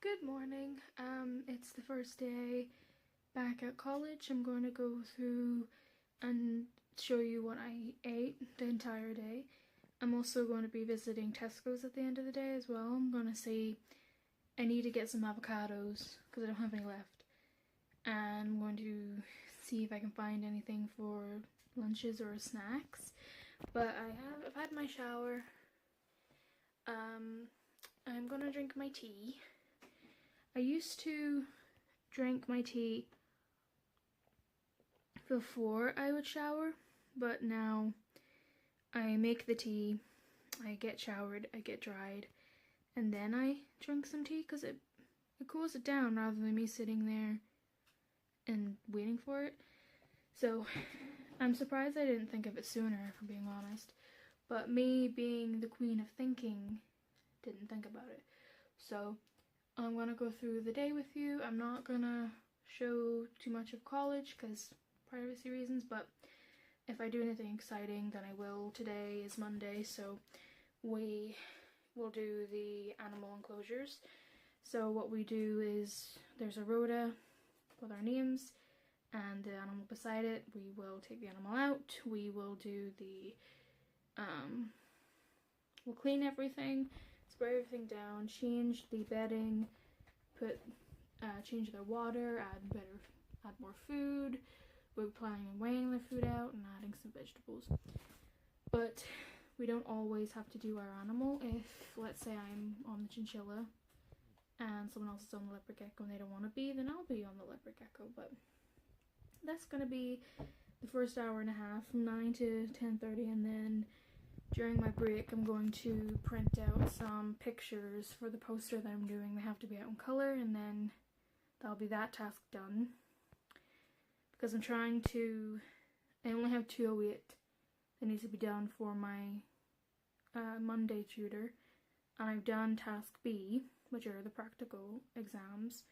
Good morning. It's the first day back at college. I'm going to go through and show you what I ate the entire day. I'm also going to be visiting Tesco's at the end of the day as well. I'm going to see, I need to get some avocados because I don't have any left. And I'm going to see if I can find anything for lunches or snacks. But I've had my shower. I'm gonna drink my tea. I used to drink my tea before I would shower, but now I make the tea, I get showered, I get dried, and then I drink some tea because it cools it down rather than me sitting there and waiting for it. So I'm surprised I didn't think of it sooner, if I'm being honest. But me being the queen of thinking, didn't think about it. So I'm gonna go through the day with you. I'm not gonna show too much of college because privacy reasons, but if I do anything exciting then I will. Today is Monday, so we will do the animal enclosures. So what we do is there's a rota with our names and the animal beside it. We will take the animal out, we will do the we'll clean everything, spray everything down, change the bedding, change their water, add more food. We're planning on weighing their food out and adding some vegetables. But we don't always have to do our animal. If, let's say, I'm on the chinchilla and someone else is on the leopard gecko and they don't want to be, then I'll be on the leopard gecko. But that's going to be the first hour and a half from 9 to 10:30, and then during my break I'm going to print out some pictures for the poster that I'm doing. They have to be out in color, and then that'll be that task done. Because I'm trying to, I only have 208 that needs to be done for my Monday tutor, and I've done task B, which are the practical exams,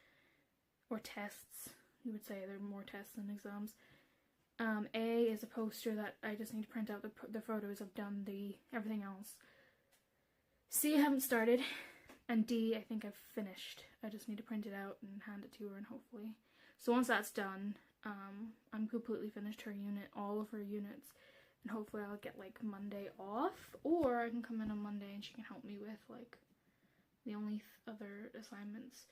or tests, you would say. They're more tests than exams. A is a poster that I just need to print out the photos. I've done everything else. C I haven't started, and D I think I've finished. I just need to print it out and hand it to her, and hopefully. So once that's done, I'm completely finished her unit, all of her units, and hopefully I'll get like Monday off, or I can come in on Monday and she can help me with like the only other assignments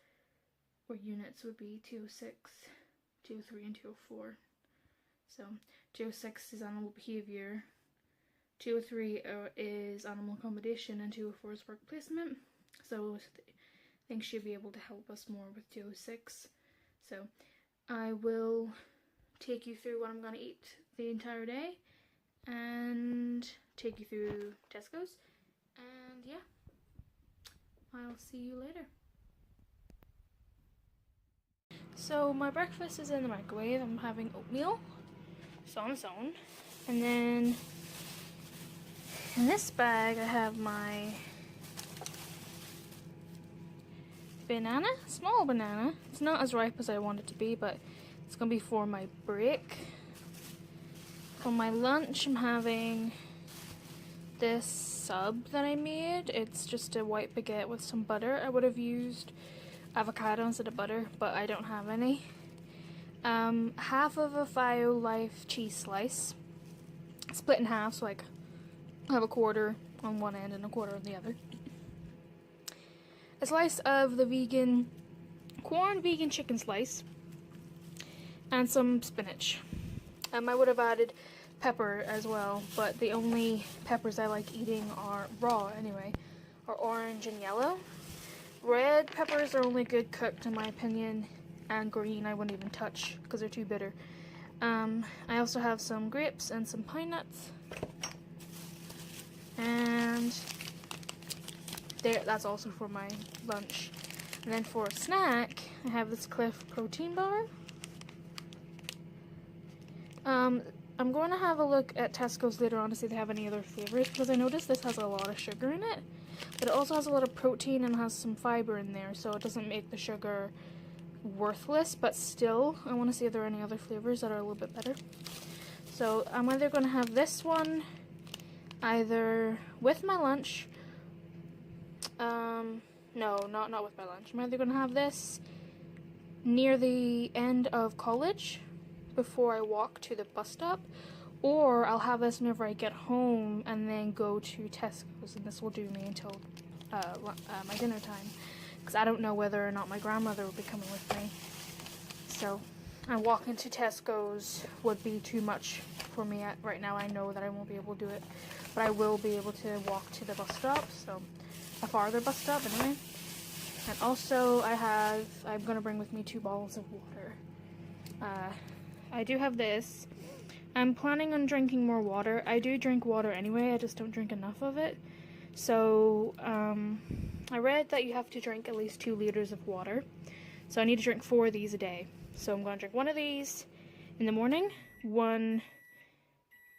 or units would be 206, 203, and 204. So 206 is animal behavior, 203 is animal accommodation, and 204 is work placement. So I think she'll be able to help us more with 206. So I will take you through what I'm going to eat the entire day and take you through Tesco's, and yeah, I'll see you later. So my breakfast is in the microwave. I'm having oatmeal, so on its own, and then in this bag I have my banana, small banana. It's not as ripe as I want it to be, but it's gonna be for my break. For my lunch I'm having this sub that I made. It's just a white baguette with some butter. I would have used avocado instead of butter, but I don't have any. Half of a Fio Life cheese slice, split in half, so like I have a quarter on one end and a quarter on the other. A slice of the vegan chicken slice, and some spinach. I would have added pepper as well, but the only peppers I like eating are raw anyway, are orange and yellow. Red peppers are only good cooked in my opinion, and green I wouldn't even touch because they're too bitter. I also have some grapes and some pine nuts, and that's also for my lunch. And then for a snack, I have this Cliff protein bar. I'm going to have a look at Tesco's later on to see if they have any other flavors, because I noticed this has a lot of sugar in it, but it also has a lot of protein and has some fiber in there, so it doesn't make the sugar worthless, but still, I want to see if there are any other flavors that are a little bit better. So I'm either going to have this one either with my lunch, No, not with my lunch. I'm either gonna have this near the end of college before I walk to the bus stop, or I'll have this whenever I get home and then go to Tesco's, and this will do me until my dinner time, because I don't know whether or not my grandmother will be coming with me. So, and walking to Tesco's would be too much for me right now. I know that I won't be able to do it, but I will be able to walk to the bus stop, so a farther bus stop anyway. And also I'm gonna bring with me 2 bottles of water. I do have this. I'm planning on drinking more water. I do drink water anyway, I just don't drink enough of it. So, I read that you have to drink at least 2 liters of water. So I need to drink 4 of these a day. So I'm gonna drink 1 of these in the morning, 1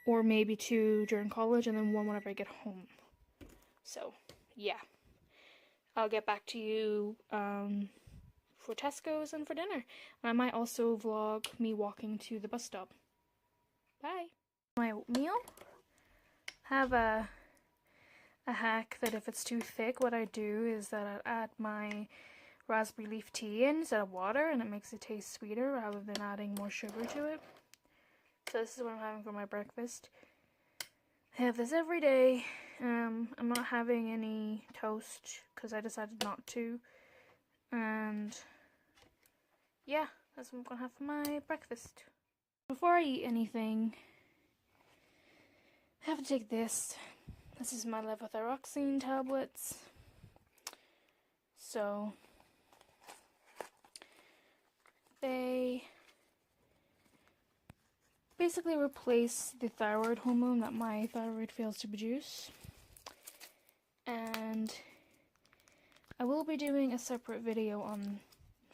or maybe 2 during college, and then 1 whenever I get home. So, yeah. I'll get back to you for Tesco's and for dinner. And I might also vlog me walking to the bus stop. Bye. My oatmeal. Have a hack that if it's too thick, what I do is that I add my raspberry leaf tea in instead of water, and it makes it taste sweeter rather than adding more sugar to it. So this is what I'm having for my breakfast. I have this every day. I'm not having any toast because I decided not to. And yeah, that's what I'm gonna have for my breakfast. Before I eat anything, I have to take this. This is my levothyroxine tablets. So they basically replace the thyroid hormone that my thyroid fails to produce. And I will be doing a separate video on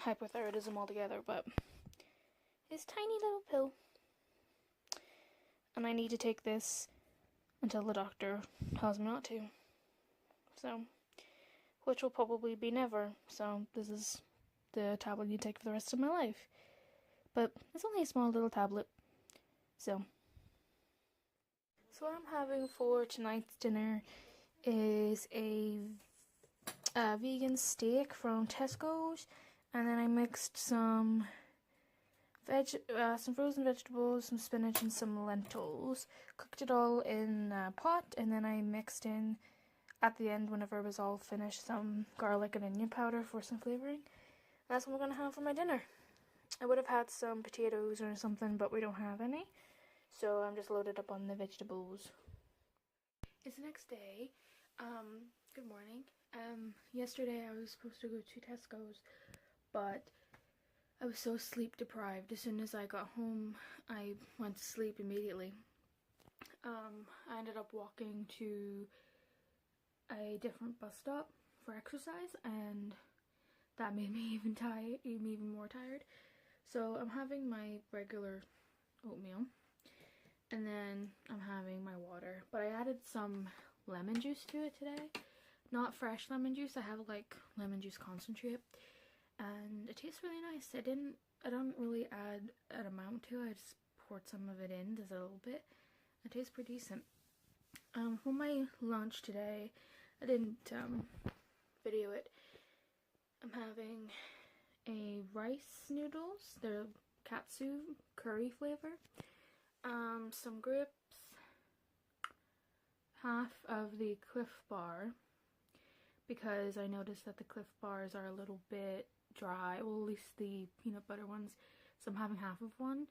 hypothyroidism altogether, but it's a tiny little pill. And I need to take this until the doctor tells me not to. So, which will probably be never. So this is the tablet you take for the rest of my life. But it's only a small little tablet. So what I'm having for tonight's dinner is a vegan steak from TESCO's, and then I mixed some frozen vegetables, some spinach, and some lentils. Cooked it all in a pot, and then I mixed in, at the end, whenever it was all finished, some garlic and onion powder for some flavoring. And that's what I'm gonna have for my dinner. I would have had some potatoes or something, but we don't have any. So I'm just loaded up on the vegetables. It's the next day. Good morning. Yesterday I was supposed to go to Tesco's, but I was so sleep deprived. As soon as I got home, I went to sleep immediately. I ended up walking to a different bus stop for exercise, and that made me even more tired. So I'm having my regular oatmeal, and then I'm having my water, but I added some lemon juice to it today. Not fresh lemon juice, I have like lemon juice concentrate, and it tastes really nice. I don't really add an amount to it, I just poured some of it in, just a little bit. It tastes pretty decent. For my lunch today, I didn't video it. I'm having a rice noodles, they're katsu curry flavor, some grapes, half of the Cliff Bar, because I noticed that the Cliff Bars are a little bit dry, well, at least the peanut butter ones, so I'm having half of one.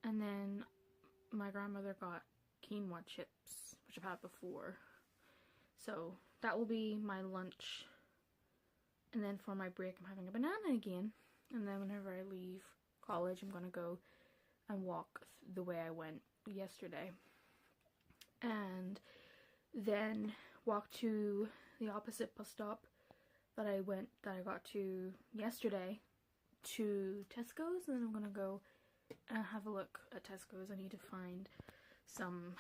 And then my grandmother got quinoa chips, which I've had before, so that will be my lunch. And then for my break, I'm having a banana again. And then whenever I leave college, I'm gonna go and walk the way I went yesterday, and then walk to the opposite bus stop that I got to yesterday, to Tesco's. And then I'm gonna go and have a look at Tesco's. I need to find some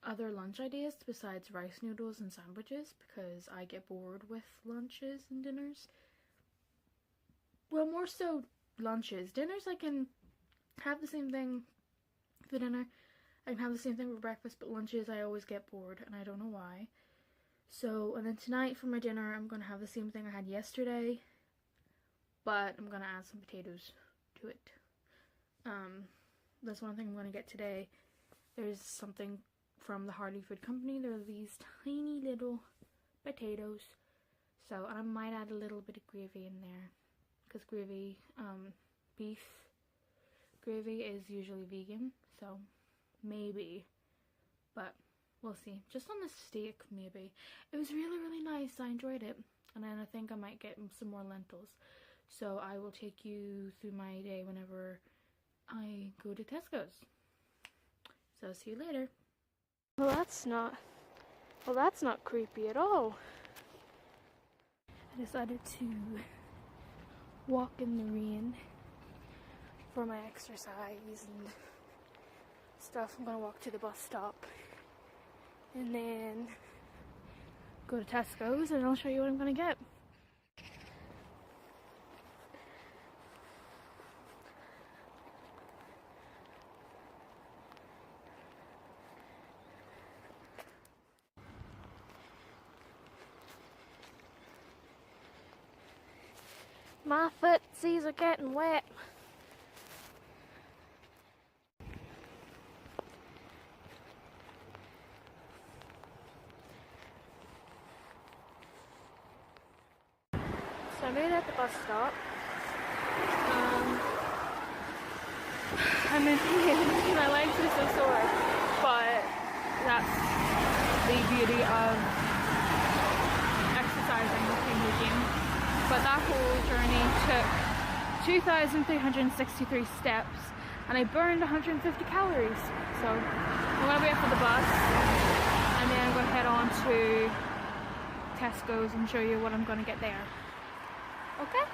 other lunch ideas besides rice noodles and sandwiches, because I get bored with lunches and dinners. Well, more so lunches. Dinners, I can have the same thing for dinner, I can have the same thing for breakfast, but lunches I always get bored, and I don't know why. So, and then tonight for my dinner, I'm gonna have the same thing I had yesterday, but I'm gonna add some potatoes to it. That's one thing I'm gonna get today. There's something from the Hardy Food Company. They're these tiny little potatoes. So, and I might add a little bit of gravy in there, because gravy, beef gravy is usually vegan, so maybe, but we'll see. Just on the steak, maybe. It was really, really nice. I enjoyed it. And then I think I might get some more lentils. So I will take you through my day whenever I go to Tesco's. So see you later. Well, that's not creepy at all. I decided to walk in the rain for my exercise and stuff. I'm gonna walk to the bus stop and then go to Tesco's and I'll show you what I'm gonna get. My footsies are getting wet. So I made it at the bus stop. I'm in pain. My legs are so sore, but that's the beauty of exercising in the gym. But that whole journey took 2,363 steps and I burned 150 calories. So I'm going to wait for the bus and then I'm going to head on to Tesco's and show you what I'm going to get there. Okay?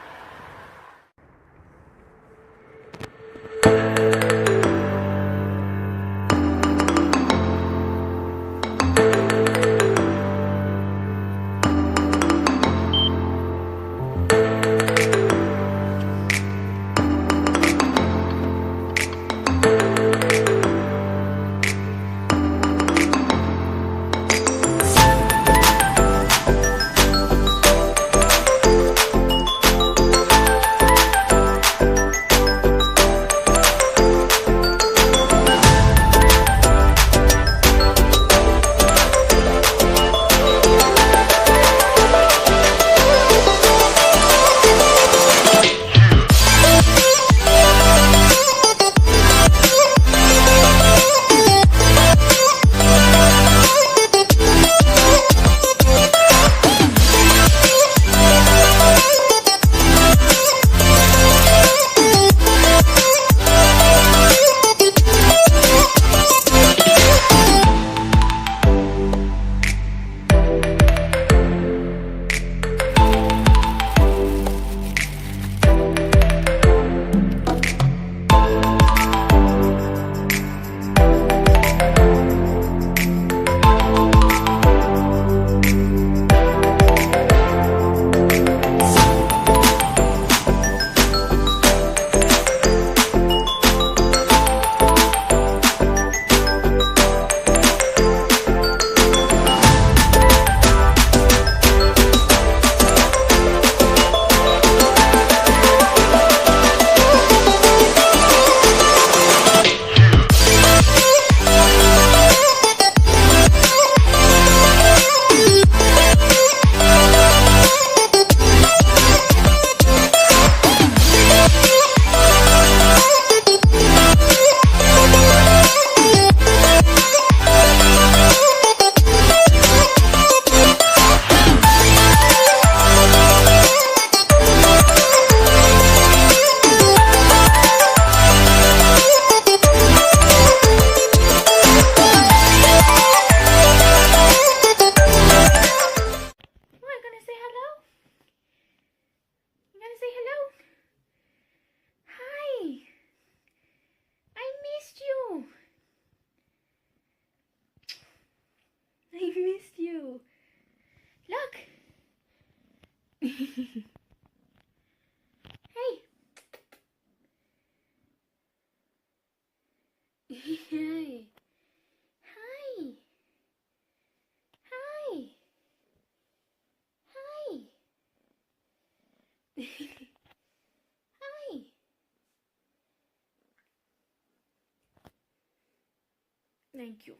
thank you.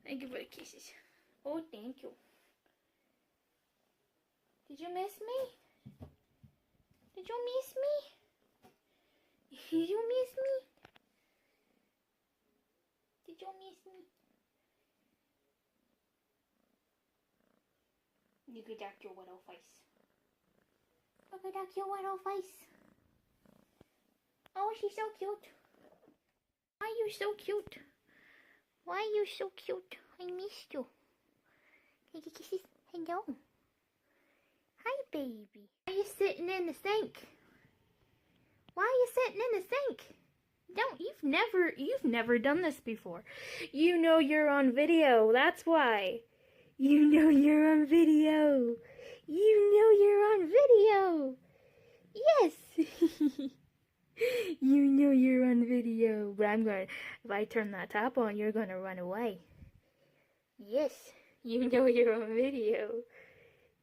Thank you for the kisses. Oh, thank you. Did you miss me? Did you miss me? Did you miss me? Did you miss me? Look at that cute little face. Look at that cute little face. Oh, she's so cute. Why are you so cute? Why are you so cute? I missed you. Can you kisses? Hello. Hi, baby. Why are you sitting in the sink? Why are you sitting in the sink? You've never done this before. You know you're on video, that's why. You know you're on video. You know you're on video. Yes. You know you're on video. But if I turn that tap on, you're gonna run away. Yes. You know you're on video.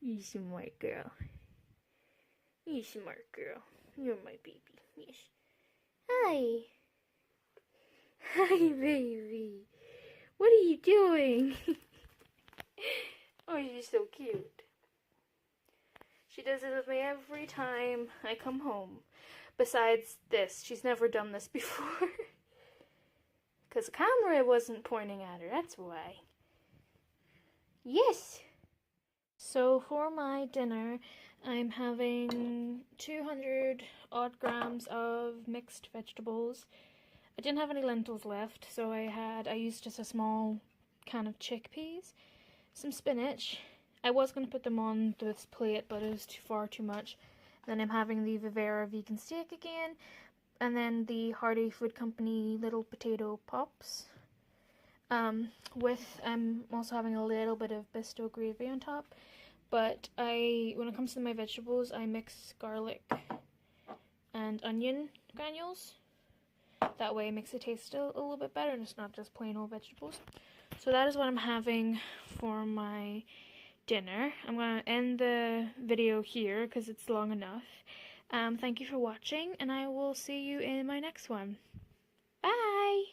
You smart girl. You smart girl. You're my baby. Yes. Hi. Hi, baby. What are you doing? Oh, she's so cute. She does it with me every time I come home. Besides this, she's never done this before. Because the camera wasn't pointing at her, that's why. Yes! So for my dinner, I'm having 200 odd grams of mixed vegetables. I didn't have any lentils left, so I used just a small can of chickpeas, some spinach. I was going to put them on this plate, but it was far too much. Then I'm having the Vivera vegan steak again, and then the Hearty Food Company little potato pops. I'm also having a little bit of pesto gravy on top. But when it comes to my vegetables, I mix garlic and onion granules. That way it makes it taste a little bit better, and it's not just plain old vegetables. So that is what I'm having for my dinner. I'm going to end the video here because it's long enough. Thank you for watching, and I will see you in my next one. Bye!